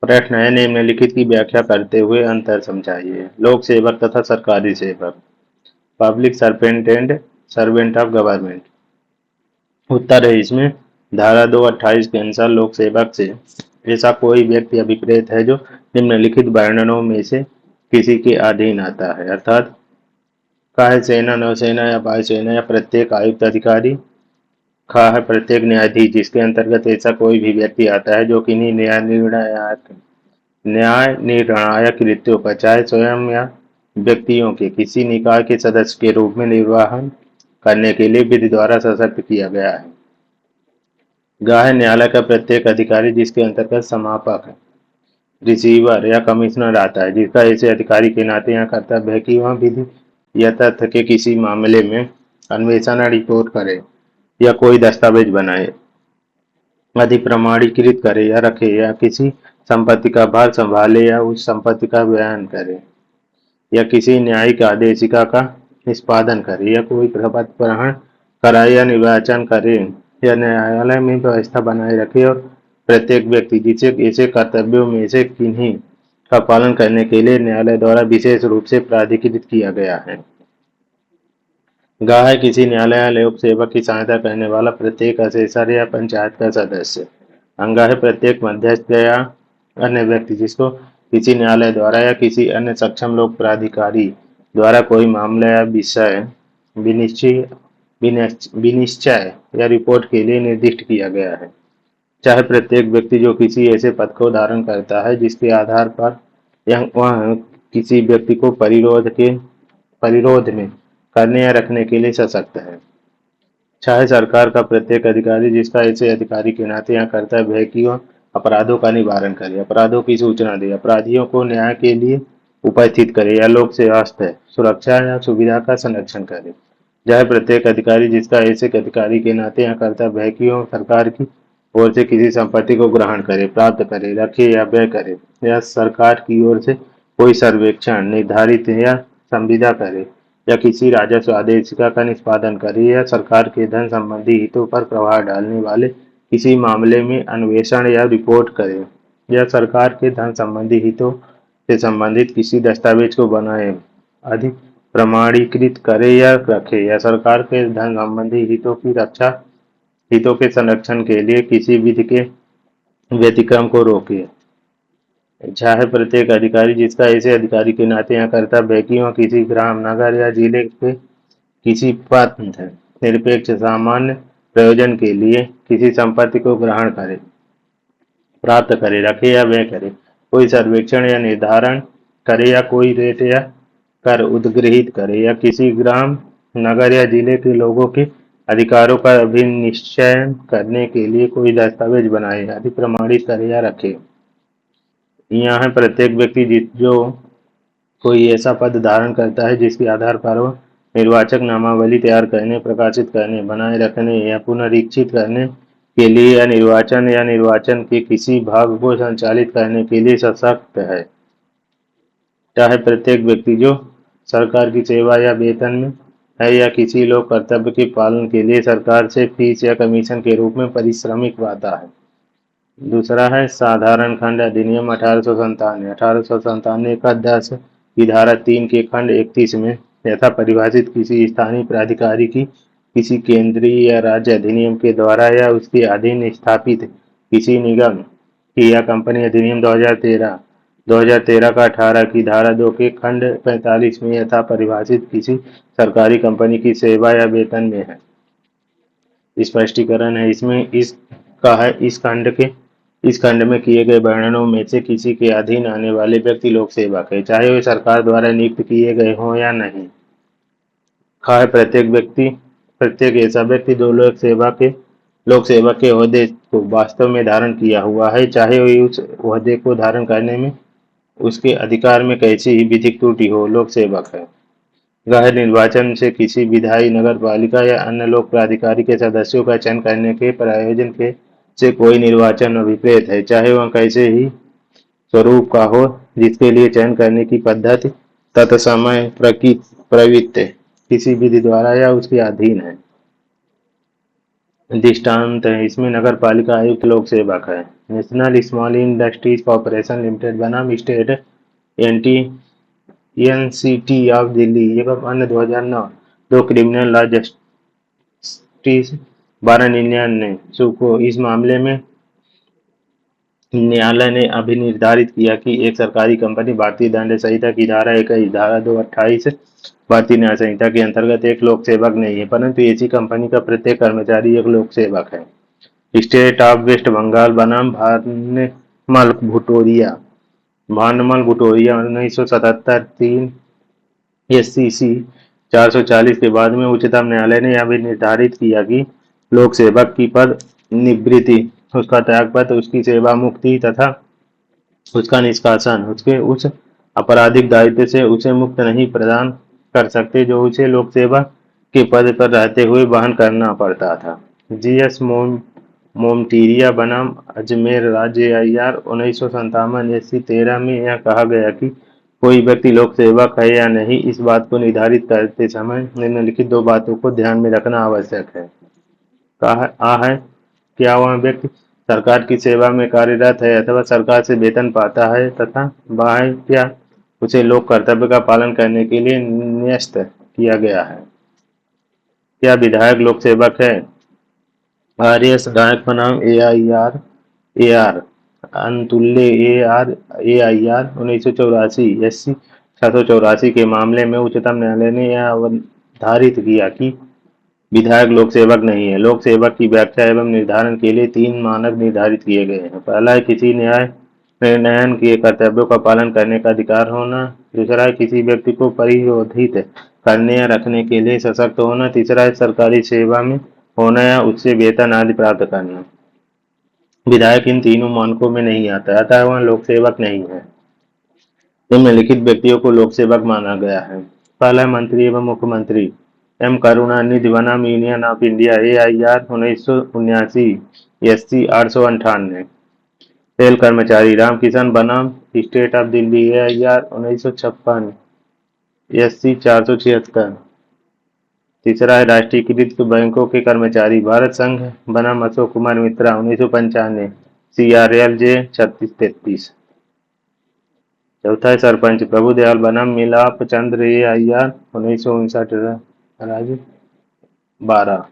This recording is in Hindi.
प्रश्न है, निम्नलिखित की व्याख्या करते हुए अंतर समझाइए। लोक सेवक तथा सरकारी सेवक। Public servant and servant of government. उत्तर है इसमें, धारा 228 के अनुसार लोक सेवक से ऐसा कोई व्यक्ति अभिप्रेत है जो निम्नलिखित वर्णनों में से किसी के अधीन आता है, अर्थात का है सेना, नौसेना या वायुसेना या प्रत्येक आयुक्त अधिकारी। खा है प्रत्येक न्यायाधीश, जिसके अंतर्गत ऐसा कोई भी व्यक्ति आता है जो किन्हीं न्याय निर्णायक कृत्यों का चाहे स्वयं या व्यक्तियों के किसी निकाय के सदस्य के रूप में निर्वहन करने के लिए विधि द्वारा सशक्त किया गया है। गा है न्यायालय का प्रत्येक अधिकारी, जिसके अंतर्गत समापक, रिसीवर या कमिश्नर आता है, जिसका ऐसे अधिकारी के नाते यहाँ कर्तव्य है कि वह विधि या तथ्य के किसी मामले में अन्वेषण या रिपोर्ट करे या कोई दस्तावेज बनाए, अधिप्रमाणीकृत करे या रखे, या किसी संपत्ति का भार संभाले या उस संपत्ति का बयान करे, या किसी न्यायिक आदेशिका का निष्पादन करे, या कोई शपथ ग्रहण कराए या निर्वाचन करे, या न्यायालय में व्यवस्था बनाए रखे, और प्रत्येक व्यक्ति जिसे ऐसे कर्तव्यों में से किन्हीं का पालन करने के लिए न्यायालय द्वारा विशेष रूप से प्राधिकृत किया गया है। गा है किसी न्यायालय या लोक सेवक की सहायता करने वाला प्रत्येक असेसर या पंचायत का सदस्य। अंगा है प्रत्येक मध्यस्थ या अन्य व्यक्ति जिसको किसी न्यायालय द्वारा या किसी अन्य सक्षम लोक प्राधिकारी द्वारा कोई मामला या विषय विनिश्चय विनिश्चय या रिपोर्ट के लिए निर्दिष्ट किया गया है। चाहे प्रत्येक व्यक्ति जो किसी ऐसे पद को धारण करता है जिसके आधार पर वह किसी व्यक्ति को परिरोध में करने या रखने के लिए सशक्त है। चाहे सरकार का प्रत्येक अधिकारी जिसका ऐसे अधिकारी के नाते यहाँ कर्तव्य है कि वह अपराधों का निवारण करे, अपराधों की सूचना दे, अपराधियों को न्याय के लिए उपस्थित करे, या लोक स्वास्थ्य, सुरक्षा या सुविधा का संरक्षण करे। चाहे प्रत्येक अधिकारी जिसका ऐसे अधिकारी के नाते यहाँ कर्तव्य है कि वह सरकार की ओर से किसी संपत्ति को ग्रहण करे, प्राप्त करे, रखे या व्यय करे, या सरकार की ओर से कोई सर्वेक्षण निर्धारित या संविदा करे, या किसी राजस्व आदेशिका का निष्पादन करे, या सरकार के धन संबंधी हितों पर प्रभाव डालने वाले किसी मामले में अन्वेषण या रिपोर्ट करे, या सरकार के धन संबंधी हितों से संबंधित किसी दस्तावेज को बनाए, अधिक प्रमाणीकृत करे या रखे, या सरकार के धन संबंधी हितों के संरक्षण के लिए किसी विधि के व्यतिक्रम को रोके। चाहे प्रत्येक अधिकारी जिसका ऐसे अधिकारी के नाते यहाँ कर्तव्य है कि वह किसी ग्राम, नगर या जिले के किसी पंथ निरपेक्ष सामान्य प्रयोजन के लिए किसी संपत्ति को ग्रहण करे, प्राप्त करे, रखे या व्यय करे, कोई सर्वेक्षण या निर्धारण करे, या कोई रेट या कर उद्गृहित करे, या किसी ग्राम, नगर या जिले के लोगों के अधिकारों का अभिनिश्चय करने के लिए कोई दस्तावेज बनाए, आदि प्रमाणित करे या रखे। यहाँ है प्रत्येक व्यक्ति जो कोई ऐसा पद धारण करता है जिसके आधार पर वह निर्वाचक नामावली तैयार करने, प्रकाशित करने, बनाए रखने या पुनरीक्षित करने के लिए, या निर्वाचन के किसी भाग को संचालित करने के लिए सशक्त है। चाहे प्रत्येक व्यक्ति जो सरकार की सेवा या वेतन में है, या किसी लोक कर्तव्य के पालन के लिए सरकार से फीस या कमीशन के रूप में पारिश्रमिक पाता है। दूसरा है साधारण खंड अधिनियम 1897 का 10 की धारा 3 के खंड 31 में यथा परिभाषित किसी स्थानीय प्राधिकारी की किसी केंद्रीय या राज्य अधिनियम के द्वारा या उसके अधीन स्थापित किसी निगम की या कंपनी अधिनियम 2013 का 18 की धारा 2 के खंड 45 में यथा परिभाषित किसी सरकारी कंपनी की सेवा या वेतन में है। स्पष्टीकरण है इसमें इस खंड में किए गए वर्णनों में से किसी के अधीन आने वाले व्यक्ति लोक सेवक है, चाहे वे सरकार द्वारा नियुक्त किए गए हों या नहीं। खा है प्रत्येक ऐसा व्यक्ति जो लोक सेवक के ओहदे को वास्तव में धारण किया हुआ है, चाहे वे उस ओहदे को धारण करने में उसके अधिकार में कैसी ही विधिक त्रुटि हो, लोक सेवक है। गैर निर्वाचन से किसी विधायी, नगर पालिका या अन्य लोक प्राधिकारी के सदस्यों का चयन करने के प्रयोजन के से कोई निर्वाचन अभिप्रेत है, चाहे वह कैसे ही स्वरूप का हो, जिसके लिए चयन करने की पद्धति तथा समय प्रवृत्ति किसी विधि द्वारा या उसके अधीन है। दृष्टांत है। इसमें नगर पालिका आयुक्त लोक सेवक है। National small industries corporation limited बनाम स्टेट एंटी एनसीटी ऑफ दिल्ली एवं अन्य 2009 दो क्रिमिनल लॉ जस्टिस 1299 को इस मामले में न्यायालय ने अभी निर्धारित किया कि एक सरकारी कंपनी भारतीय दंड संहिता की धारा 21 धारा 228 भारतीय न्याय संहिता के अंतर्गत एक लोक सेवक नहीं है, परंतु ऐसी कंपनी का प्रत्येक कर्मचारी एक लोक सेवक है। स्टेट ऑफ वेस्ट बंगाल बनाम भानमल भुटोरिया भानमल भुटोरिया 1977 3 एससीसी 440 के बाद में उच्चतम न्यायालय ने यह भी निर्धारित किया कि लोक सेवक की पद निवृत्ति, उसका त्यागपत्र, उसकी सेवा मुक्ति तथा उसका निष्कासन उसके उस आपराधिक दायित्व से उसे मुक्त नहीं प्रदान कर सकते जो उसे लोक सेवा के पद पर रहते हुए वहन करना पड़ता था। जीएस मोमटीरिया बनाम अजमेर राज्य आईआर 1957 एससी 13 में यह कहा गया कि कोई व्यक्ति लोक सेवक है या नहीं, इस बात को निर्धारित करते समय निम्नलिखित दो बातों को ध्यान में रखना आवश्यक है। कहा आ है क्या वह व्यक्ति सरकार की सेवा में कार्यरत है अथवा सरकार से वेतन पाता है, तथा वह है क्या उसे लोक कर्तव्य का पालन करने के लिए न्यस्त किया गया है। क्या विधायक लोक सेवक है? आरएस गायक बनाम एआर अनतुल्य एआईआर 1984 एससी 784 के मामले में उच्चतम न्यायालय ने यह अवधारित किया कि विधायक लोक सेवक नहीं है। लोक सेवक की व्याख्या एवं निर्धारण के लिए तीन मानक निर्धारित किए गए हैं। पहला है किसी न्याय निर्णयन के कर्तव्यों का पालन करने का अधिकार होना। दूसरा है किसी व्यक्ति को परिशोधित करने या रखने के लिए सशक्त होना। तीसरा है सरकारी सेवा में होना या उससे वेतन आदि प्राप्त करना। विधायक इन तीनों मानकों में नहीं आता, अतः वह लोक सेवक नहीं है। निम्नलिखित व्यक्तियों को लोक सेवक माना गया है। पहला मंत्री एवं मुख्यमंत्री एम करुणानिधि बनाम union of India AIR 1979 SC 898। Rail कर्मचारी रामकिशन बनाम state of Delhi AIR 1956 SC 476। तीसरा है राष्ट्रीयकृत बैंकों के कर्मचारी भारत संघ बनाम अशोक कुमार मित्रा 1995 सीआरएल-जे 3633। चौथा है सरपंच प्रभुदयाल बनाम मिलाप चंद्र एआईआर 1959 राज्य 12।